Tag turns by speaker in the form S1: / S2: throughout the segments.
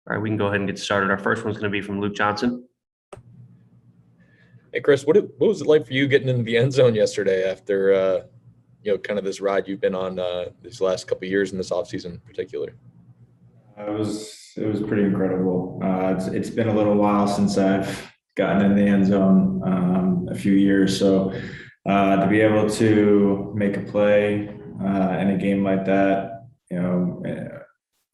S1: All right, we can go ahead and get started. Our first one's going to be from Luke Johnson.
S2: Hey, Chris, what was it like for you getting into the end zone yesterday after, kind of this ride you've been on these last couple of years in this offseason in particular?
S3: It was pretty incredible. It's been a little while since I've gotten in the end zone, a few years. So to be able to make a play in a game like that,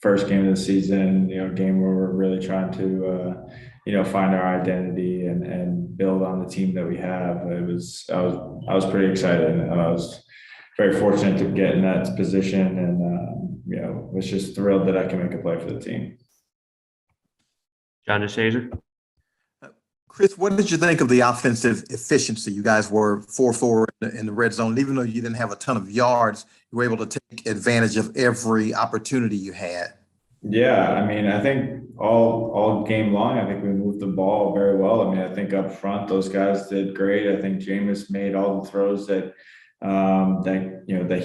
S3: first game of the season, game where we're really trying to find our identity and build on the team that we have. I was pretty excited. I was very fortunate to get in that position, and was just thrilled that I can make a play for the team.
S1: John DeShazer.
S4: Chris, what did you think of the offensive efficiency? You guys were 4-4 in the red zone. Even though you didn't have a ton of yards, you were able to take advantage of every opportunity you had.
S3: Yeah, I mean, I think all game long, I think we moved the ball very well. I mean, I think up front, those guys did great. I think Jameis made all the throws that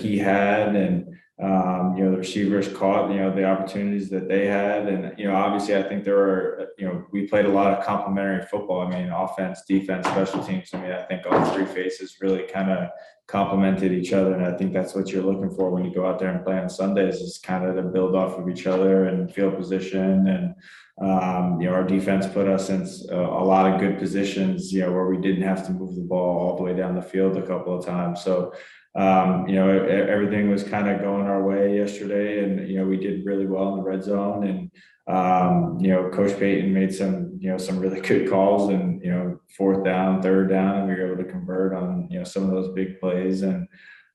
S3: he had, and the receivers caught the opportunities that they had, and obviously I think there were we played a lot of complementary football. I mean, offense, defense, special teams. I mean, I think all three phases really kind of complemented each other, and I think that's what you're looking for when you go out there and play on Sundays, is kind of to build off of each other and field position. And our defense put us in a lot of good positions where we didn't have to move the ball all the way down the field a couple of times. So everything was kind of going our way yesterday, and we did really well in the red zone. And Coach Payton made some really good calls, and fourth down, third down, and we were able to convert on some of those big plays. And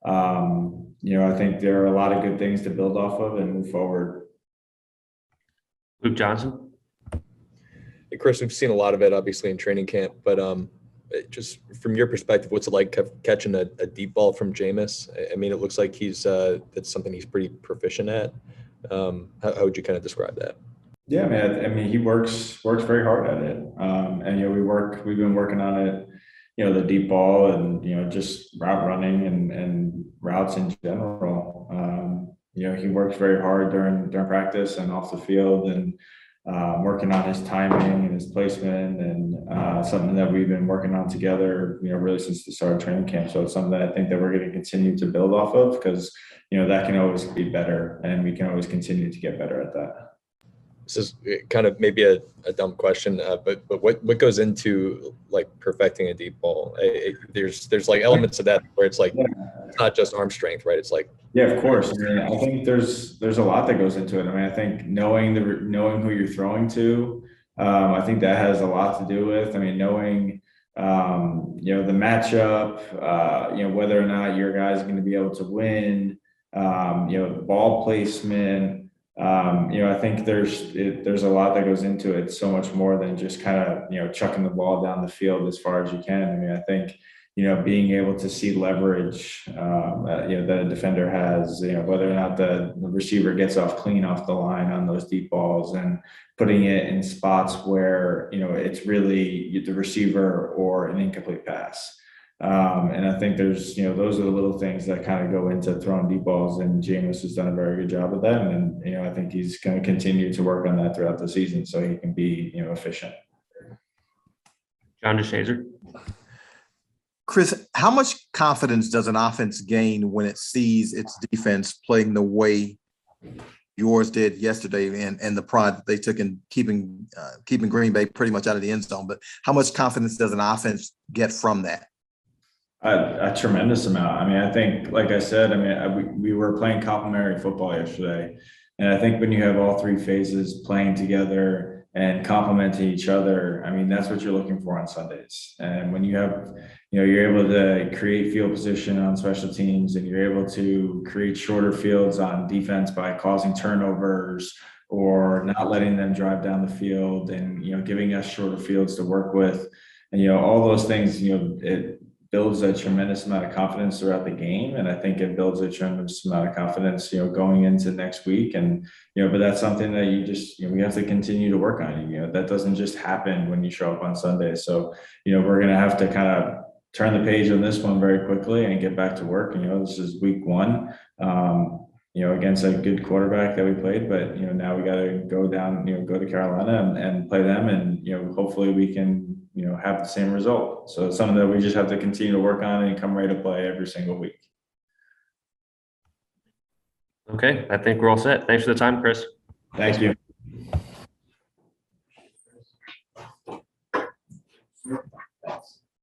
S3: I think there are a lot of good things to build off of and move forward.
S1: Luke Johnson.
S2: Hey, Chris, we've seen a lot of it obviously in training camp, but just from your perspective, what's it like catching a deep ball from Jameis? I mean, it looks like that's something he's pretty proficient at. How would you kind of describe that?
S3: Yeah, man. I mean, he works very hard at it, and we've been working on it. The deep ball, and just route running and routes in general. He works very hard during practice and off the field, and working on his timing and his placement, and something that we've been working on together, really since the start of training camp. So it's something that I think that we're going to continue to build off of, because, that can always be better, and we can always continue to get better at that.
S2: This is kind of maybe a dumb question, but what goes into like perfecting a deep ball? There's like elements of that where it's like, it's not just arm strength, right? It's like,
S3: yeah, of course. I mean, I think there's a lot that goes into it. I mean, I think knowing who you're throwing to, I think that has a lot to do with. I mean, knowing the matchup, whether or not your guy's going to be able to win, the ball placement. I think there's a lot that goes into it, so much more than just kind of chucking the ball down the field as far as you can. I mean, I think being able to see leverage that a defender has, whether or not the receiver gets off clean off the line on those deep balls, and putting it in spots where it's really the receiver or an incomplete pass. And I think there's, those are the little things that kind of go into throwing deep balls, and Jameis has done a very good job of that. And, I think he's going to continue to work on that throughout the season so he can be, efficient.
S1: John DeShazer.
S4: Chris, how much confidence does an offense gain when it sees its defense playing the way yours did yesterday, and the pride that they took in keeping Green Bay pretty much out of the end zone? But how much confidence does an offense get from that?
S3: A tremendous amount. I mean, I think, like I said, we were playing complementary football yesterday. And I think when you have all three phases playing together and complementing each other, I mean, that's what you're looking for on Sundays. And when you have, you're able to create field position on special teams, and you're able to create shorter fields on defense by causing turnovers or not letting them drive down the field, and, giving us shorter fields to work with. And, all those things, it builds a tremendous amount of confidence throughout the game. And I think it builds a tremendous amount of confidence, going into next week. And, but that's something that you just, we have to continue to work on. That doesn't just happen when you show up on Sunday. So, we're going to have to kind of turn the page on this one very quickly and get back to work. This is week one. against a good quarterback that we played, but, now we got to go down, go to Carolina and play them. And, hopefully we can, have the same result. So it's something that we just have to continue to work on and come ready to play every single week.
S1: Okay, I think we're all set. Thanks for the time, Chris.
S3: Thank you.